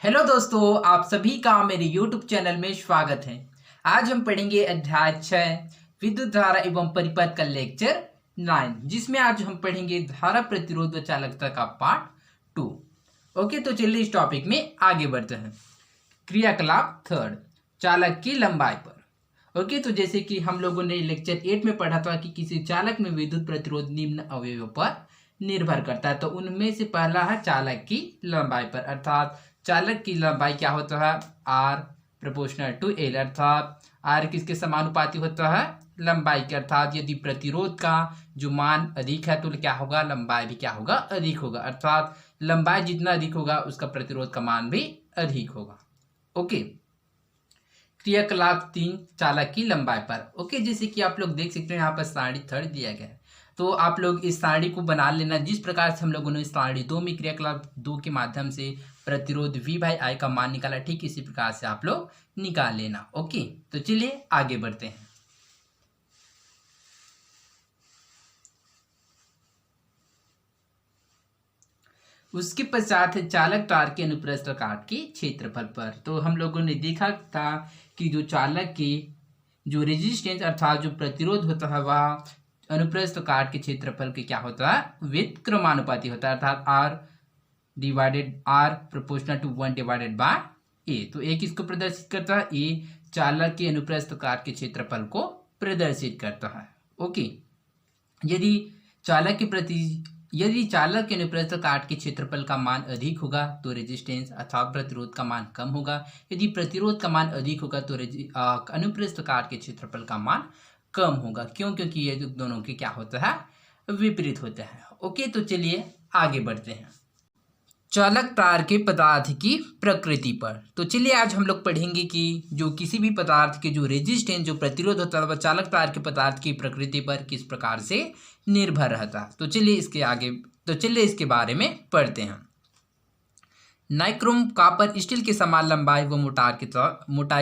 Hello दोस्तों, आप सभी का मेरे YouTube चैनल में स्वागत है। आज हम पढ़ेंगे अध्याय 6 विद्युत धारा एवं परिपथ का लेक्चर 9, जिसमें आज हम पढ़ेंगे धारा प्रतिरोध व चालकता का पार्ट 2। ओके, तो चलिए इस टॉपिक में आगे बढ़ते हैं। क्रियाकलाप थर्ड, चालक की लंबाई पर। ओके, तो जैसे कि हम लोगों ने लेक्चर 8 में पढ़ा था कि किसी चालक में विद्युत प्रतिरोध निम्न अवयवों पर निर्भर करता है। तो उनमें से पहला है चालक की लंबाई पर, अर्थात चालक की लंबाई क्या होता है, आर प्रोपोर्शनल टू एल, अर्थात आर किसके समानुपाती होता है, लंबाई के। अर्थात यदि प्रतिरोध का जो मान अधिक है तो क्या होगा, लंबाई भी क्या होगा, अधिक होगा। अर्थात लंबाई जितना अधिक होगा उसका प्रतिरोध का मान भी अधिक होगा। ओके, क्रियाकलाप 3, चालक की लंबाई पर। ओके, जैसे कि आप लोग देख सकते हैं यहाँ पर सारणी थर्ड दिया गया है। तो आप लोग इस सारणी को बना लेना, जिस प्रकार से हम लोगों ने सारणी 2 में क्रियाकलाप 2 के माध्यम से प्रतिरोध V/I का मान निकाला, ठीक इसी प्रकार से आप लोग निकाल लेना। ओके, तो चलिए आगे बढ़ते हैं। उसके पश्चात है चालक तार के अनुप्रस्थ काट के क्षेत्रफल पर। तो हम लोगों ने देखा था कि जो चालक के जो रेजिस्टेंस अर्थात जो प्रतिरोध होता है वह अनुप्रस्थ काट के क्षेत्रफल के क्या होता है, व्युत्क्रमानुपाती होता है। अर्थात R proportional to 1 divided by A. तो ए किसको प्रदर्शित करता है, ए चालक के अनुप्रस्थ काट के क्षेत्रफल को प्रदर्शित करता है। ओके, यदि चालक के अनुप्रस्थ काट के क्षेत्रफल का मान अधिक होगा तो रेजिस्टेंस अर्थात प्रतिरोध का मान कम होगा। यदि प्रतिरोध का मान अधिक होगा तो अनुप्रस्थ काट के क्षेत्रफल का मान कम होगा। क्यों? क्योंकि ये दोनों के क्या होता है, विपरीत होता है। ओके, तो चलिए आगे बढ़ते हैं। चालक तार के पदार्थ की प्रकृति पर। तो चलिए आज हम लोग पढ़ेंगे कि जो किसी भी पदार्थ के जो रेजिस्टेंस जो प्रतिरोध होता है वह चालक तार के पदार्थ की प्रकृति पर किस प्रकार से निर्भर रहता है। तो चलिए इसके बारे में पढ़ते हैं। नाइक्रोम कापर स्टील के समान लंबाई व मोटाई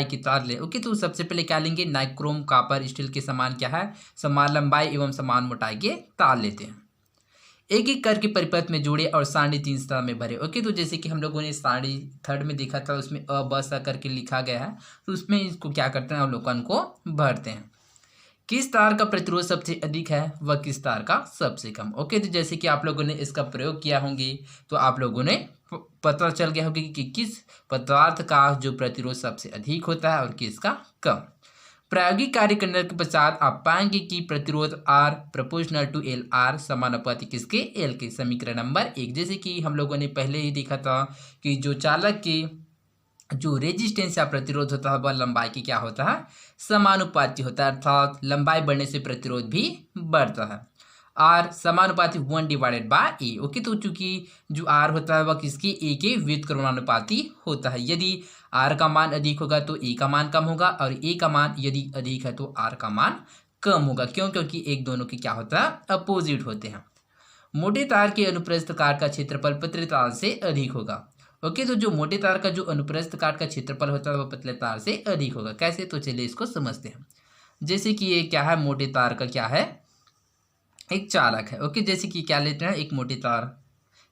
की तार ले। ओके, तो सबसे पहले क्या लेंगे, नाइक्रोम कापर स्टील के समान क्या है, समान लंबाई एवं समान मोटाई के तार लेते हैं। एक एक करके परिपथ में जोड़े और सारणी 3 सतह में भरे। ओके, तो जैसे कि हम लोगों ने सारणी थर्ड में देखा था, उसमें अ ब स करके लिखा गया है। तो उसमें इसको क्या करते हैं, अवलोकन को भरते हैं। किस तार का प्रतिरोध सबसे अधिक है व किस तार का सबसे कम। ओके, तो जैसे कि आप लोगों ने इसका प्रयोग किया होंगे तो आप लोगों ने पता चल गया होगा कि किस पदार्थ का जो प्रतिरोध सबसे अधिक होता है और किसका कम। प्रायोगिक कार्य करने के पश्चात आप पाएंगे कि प्रतिरोध R proportional to L, R समानुपाती किसके, L के। समीकरण नंबर 1, जैसे कि हम लोगों ने पहले ही देखा था कि जो चालक के जो रेजिस्टेंस या प्रतिरोध होता है वह लंबाई की क्या होता है, समानुपाती होता है। अर्थात लंबाई बढ़ने से प्रतिरोध भी बढ़ता है। R समानुपाती 1 डिवाइडेड बाय ए। ओके, तो चूंकि जो R होता है वह किसकी, ए के व्युत्क्रमानुपाती होता है। यदि R का मान अधिक होगा तो ए का मान कम होगा और ए का मान यदि अधिक है तो R का मान कम होगा। क्यों? क्योंकि एक दोनों के क्या होता है, अपोजिट होते हैं। मोटे तार के अनुप्रस्थ काट का क्षेत्रफल पतले तार से अधिक होगा। ओके, तो जो मोटे तार का जो अनुप्रस्थ काट का क्षेत्रफल होता है वह पतले तार से अधिक होगा। कैसे? तो चलिए इसको समझते हैं। जैसे कि ये क्या है, मोटे तार का क्या है, एक चालक है। ओके, जैसे कि क्या लेते हैं, एक मोटी तार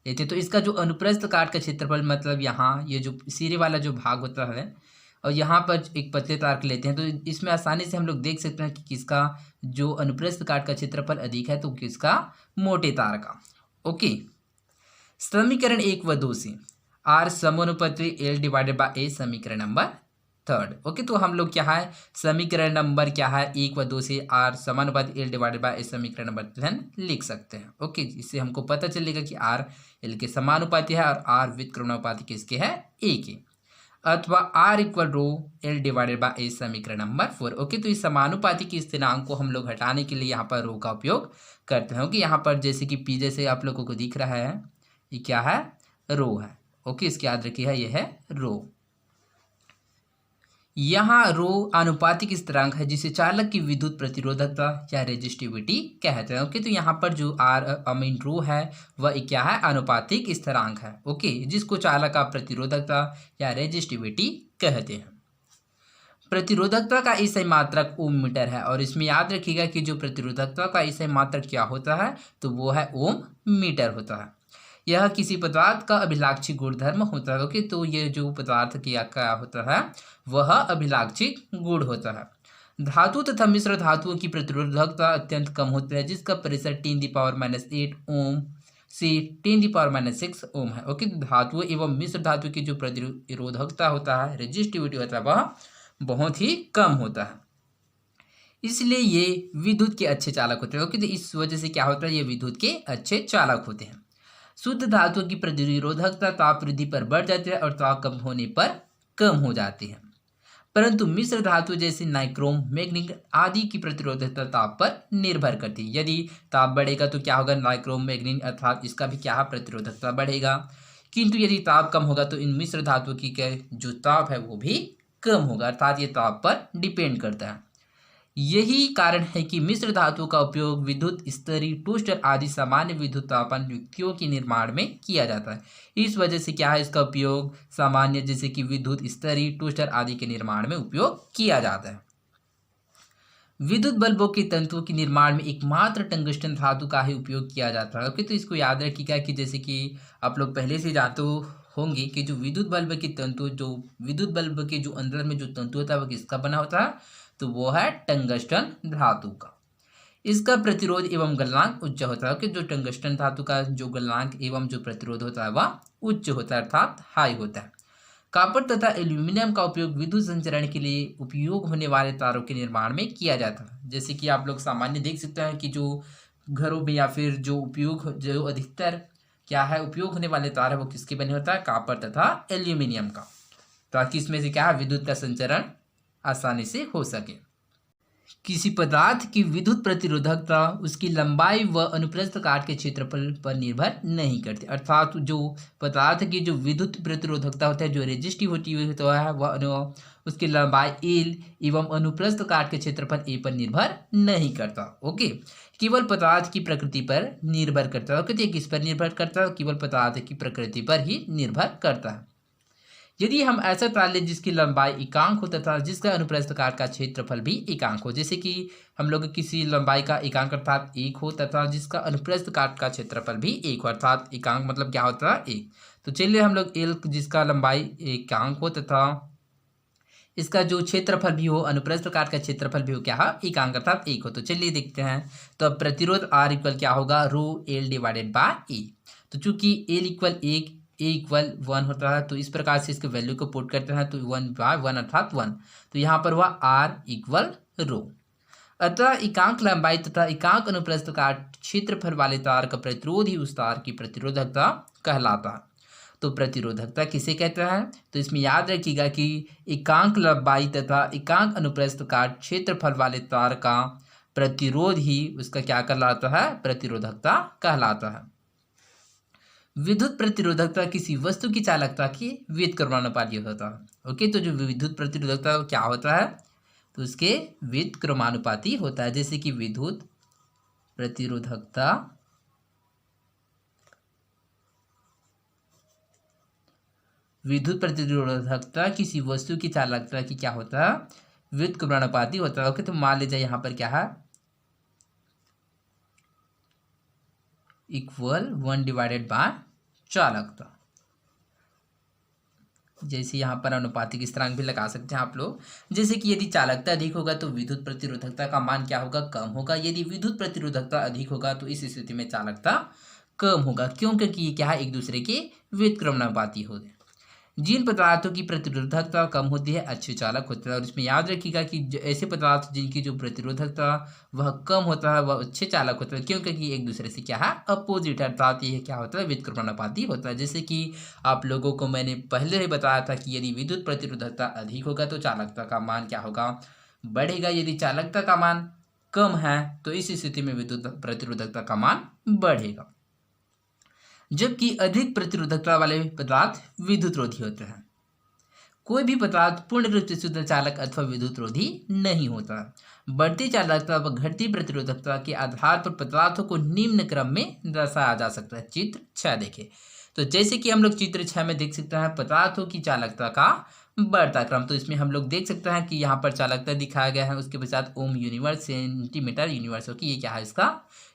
लेते हैं तो इसका जो अनुप्रस्थ काट का क्षेत्रफल, मतलब यहाँ ये जो सिरे वाला जो भाग होता है और यहाँ पर एक पतले तार के लेते हैं, तो इसमें आसानी से हम लोग देख सकते हैं कि किसका जो अनुप्रस्थ काट का क्षेत्रफल अधिक है, तो किसका, मोटे तार का। ओके, समीकरण 1 व 2 से R समानुपाती L डिवाइडेड बाय ए, समीकरण नंबर थर्ड। ओके, तो हम लोग क्या है, समीकरण नंबर क्या है 1 व 2 से R समानुपाती L डिवाइडेड बाय ए, समीकरण नंबर 10 लिख सकते हैं। ओके, इससे हमको पता चलेगा कि R L के समानुपाती है और R व्युत्क्रमानुपाती किसके है, ए के। अथवा R equal rho L divided by A, समीकरण नंबर 4। ओके, तो इस समानुपाती की स्थिरांक को हम लोग हटाने के लिए यहाँ पर रो का उपयोग करते हैं। ओके, यहाँ पर जैसे कि P जैसे आप लोगों को दिख रहा है, ये क्या है, रो है। ओके, इसकी याद रखिए है, ये है रो। यहाँ रो आनुपातिक स्थिरांक है जिसे चालक की विद्युत प्रतिरोधकता या रेजिस्टिविटी कहते हैं। ओके, तो यहाँ पर जो रो है वह क्या है, आनुपातिक स्थिरांक है। ओके, जिसको चालक का प्रतिरोधकता या रेजिस्टिविटी कहते हैं। प्रतिरोधकता का ईसाई मात्रक ओम मीटर है और इसमें याद रखिएगा कि जो प्रतिरोधकता का ईसाई मात्रक क्या होता है, तो वो है ओम मीटर होता है। यह किसी पदार्थ का अभिलाक्षी गुणधर्म होता है। ओके, तो ये जो पदार्थ की क्या होता है वह अभिलाक्षी गुण होता है। धातु तथा मिश्र धातुओं की प्रतिरोधकता अत्यंत कम होती है, जिसका परिसर 10⁻⁸ ओम से 10⁻⁶ ओम है। ओके, धातु एवं मिश्र धातु की जो प्रतिरोधकता होता है, रेजिस्टिविटी होता है, वह बहुत ही कम होता है, इसलिए ये विद्युत के अच्छे चालक होते हैं। ओके, तो इस वजह से क्या होता है, ये विद्युत के अच्छे चालक होते हैं। शुद्ध धातुओं की प्रतिरोधकता ताप वृद्धि पर बढ़ जाती है और ताप कम होने पर कम हो जाती है, परंतु मिश्र धातु जैसे नाइक्रोम, मैग्नीज आदि की प्रतिरोधकता ताप पर निर्भर करती है। यदि ताप बढ़ेगा तो क्या होगा, नाइक्रोम, मैग्नीज अर्थात इसका भी क्या प्रतिरोधकता बढ़ेगा, किंतु यदि ताप कम होगा तो इन मिश्र धातु की जो ताप है वो भी कम होगा, अर्थात ये ताप पर डिपेंड करता है। यही कारण है कि मिश्र धातु का उपयोग विद्युत स्तरीय टोस्टर आदि सामान्य विद्युत तापन युक्तियों के निर्माण में किया जाता है। इस वजह से क्या है, इसका उपयोग सामान्य जैसे कि विद्युत स्तरीय टोस्टर आदि के निर्माण में उपयोग किया जाता है। विद्युत बल्बों के तंतुओं के निर्माण में एकमात्र टंगस्टन धातु का ही उपयोग किया जाता है। ओके, तो इसको याद रखिएगा कि जैसे कि आप लोग पहले से जानते होंगे कि जो विद्युत बल्ब के तंतु, जो विद्युत बल्ब के जो अंदर में जो तंतु होता है वो किसका बना होता है, तो वो है टंगस्टन धातु का। इसका प्रतिरोध एवं गलनांक उच्च होता है कि जो टंगस्टन धातु का जो गलनांक एवं जो प्रतिरोध होता है वह उच्च होता है, अर्थात हाई होता है। कॉपर तथा एल्यूमिनियम का उपयोग विद्युत संचरण के लिए उपयोग होने वाले तारों के निर्माण में किया जाता है। जैसे कि आप लोग सामान्य देख सकते हैं कि जो घरों में या फिर जो अधिकतर क्या है उपयोग होने वाले तार है वो किसके बने होता है, कॉपर तथा एल्यूमिनियम का, ताकि इसमें से क्या है विद्युत का संचरण आसानी से हो सके। किसी पदार्थ की विद्युत प्रतिरोधकता उसकी लंबाई व अनुप्रस्थ काट के क्षेत्रफल पर निर्भर नहीं करती, अर्थात जो पदार्थ की जो विद्युत प्रतिरोधकता होता है, जो रेजिस्टिविटी होता है, वह उसकी लंबाई एल एवं अनुप्रस्थ काट के क्षेत्रफल ए पर निर्भर नहीं करता। ओके, केवल पदार्थ की प्रकृति पर निर्भर करता है। ओके, किस पर निर्भर करता है, केवल पदार्थ की प्रकृति पर ही निर्भर करता है। यदि हम ऐसा तार लें जिसकी लंबाई एकांक हो तथा जिसका अनुप्रस्थ काट का क्षेत्रफल भी एकांक हो, जैसे कि हम लोग किसी लंबाई का एकांक अर्थात 1 हो तथा जिसका अनुप्रस्थ काट का क्षेत्रफल भी 1 हो, अर्थात एकांक मतलब क्या होता है 1, तो चलिए हम लोग एल जिसका लंबाई एकांक हो तथा इसका जो क्षेत्रफल भी हो, अनुप्रस्थ काट का क्षेत्रफल भी हो क्या है, एकांक अर्थात 1 हो। तो चलिए देखते हैं, तो अब प्रतिरोध R इक्वल क्या होगा, rho L divided by A. तो चूंकि एल इक्वल 1, ए इक्वल 1 होता है, तो इस प्रकार से इसके वैल्यू को पुट करते हैं, तो 1/1 अर्थात 1, तो यहाँ पर हुआ R इक्वल रो। अतः एकांक लंबाई तथा एकांक अनुप्रस्थ काट क्षेत्रफल वाले तार का प्रतिरोध ही उस तार की प्रतिरोधकता कहलाता है। तो प्रतिरोधकता किसे कहते हैं, तो इसमें याद रखिएगा कि एकांक लंबाई तथा एकांक अनुप्रस्थ काट क्षेत्रफल वाले तार का प्रतिरोध ही उसका क्या कहलाता है, प्रतिरोधकता कहलाता है। विद्युत प्रतिरोधकता किसी वस्तु की चालकता की व्युत्क्रमानुपाती होता है। ओके, तो जो विद्युत प्रतिरोधकता क्या होता है, तो उसके व्युत्क्रमानुपाती होता है। जैसे कि विद्युत प्रतिरोधकता किसी वस्तु की चालकता की क्या होता है, व्युत्क्रमानुपाती होता है। ओके, तो मान लीजिए यहाँ पर क्या है, इक्वल 1 डिवाइडेड बाय चालकता। जैसे यहाँ पर अनुपातिक स्थिरांक भी लगा सकते हैं आप लोग। जैसे कि यदि चालकता अधिक होगा तो विद्युत प्रतिरोधकता का मान क्या होगा, कम होगा। यदि विद्युत प्रतिरोधकता अधिक होगा तो इस स्थिति में चालकता कम होगा। क्यों, क्योंकि ये क्या है, एक दूसरे के व्युत्क्रमानुपाती होते हैं। जिन पदार्थों की प्रतिरोधकता कम होती है अच्छे चालक होते हैं, और इसमें याद रखिएगा कि ऐसे पदार्थ जिनकी जो प्रतिरोधकता वह कम होता है वह अच्छे चालक होते हैं। क्यों, क्योंकि एक दूसरे से क्या है, अपोजिट, अर्थात ये क्या होता है, व्युत्क्रमानुपाती होता है। जैसे कि आप लोगों को मैंने पहले ही बताया था कि यदि विद्युत प्रतिरोधकता अधिक होगा तो चालकता का मान क्या होगा, बढ़ेगा। यदि चालकता का मान कम है तो इस स्थिति में विद्युत प्रतिरोधकता का मान बढ़ेगा। जबकि अधिक प्रतिरोधकता वाले पदार्थ विद्युतरोधी होते हैं। कोई भी पदार्थ पूर्ण रूप से शुद्ध चालक अथवा विद्युतरोधी नहीं होता। बढ़ती चालकता व घटती प्रतिरोधकता के आधार पर पदार्थों को निम्न क्रम में दर्शाया जा सकता है। चित्र 6 देखें, तो जैसे कि हम लोग चित्र 6 में देख सकते हैं पदार्थों की चालकता का बढ़ता क्रम। तो इसमें हम लोग देख सकते हैं कि यहाँ पर चालकता दिखाया गया है, उसके पश्चात ओम यूनिवर्स, सेंटीमीटर यूनिवर्स, ओके, ये क्या है, इसका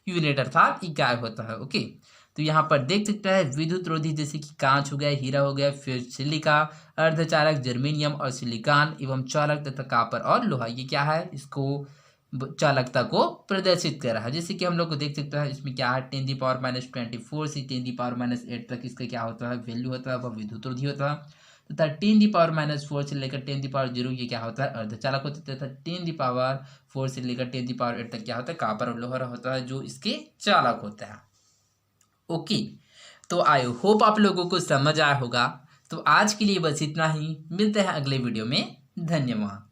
यूनिट अर्थात इकाई होता है। ओके, तो यहाँ पर देख सकता है विद्युत रोधी जैसे कि कांच हो गया, हीरा हो गया, फिर सिलिका, अर्धचालक जर्मेनियम और सिलिकॉन एवं चालक तथा कॉपर और लोहा, ये क्या है, इसको चालकता को प्रदर्शित कर रहा है। जैसे कि हम लोग को देख सकते हैं इसमें क्या है, 10⁻24 से 10⁻8 तक इसका क्या होता है, वैल्यू होता है, वह विद्युत रोधी होता है। तथा 10⁻4 से लेकर 10⁻0 ये क्या होता है, अर्धचालक होता है। तथा 10⁻4 से लेकर 10⁻8 तक क्या होता है, कॉपर और लोहा होता है, जो इसके चालक होता है। ओके, तो आई होप आप लोगों को समझ आया होगा। तो आज के लिए बस इतना ही, मिलते हैं अगले वीडियो में। धन्यवाद।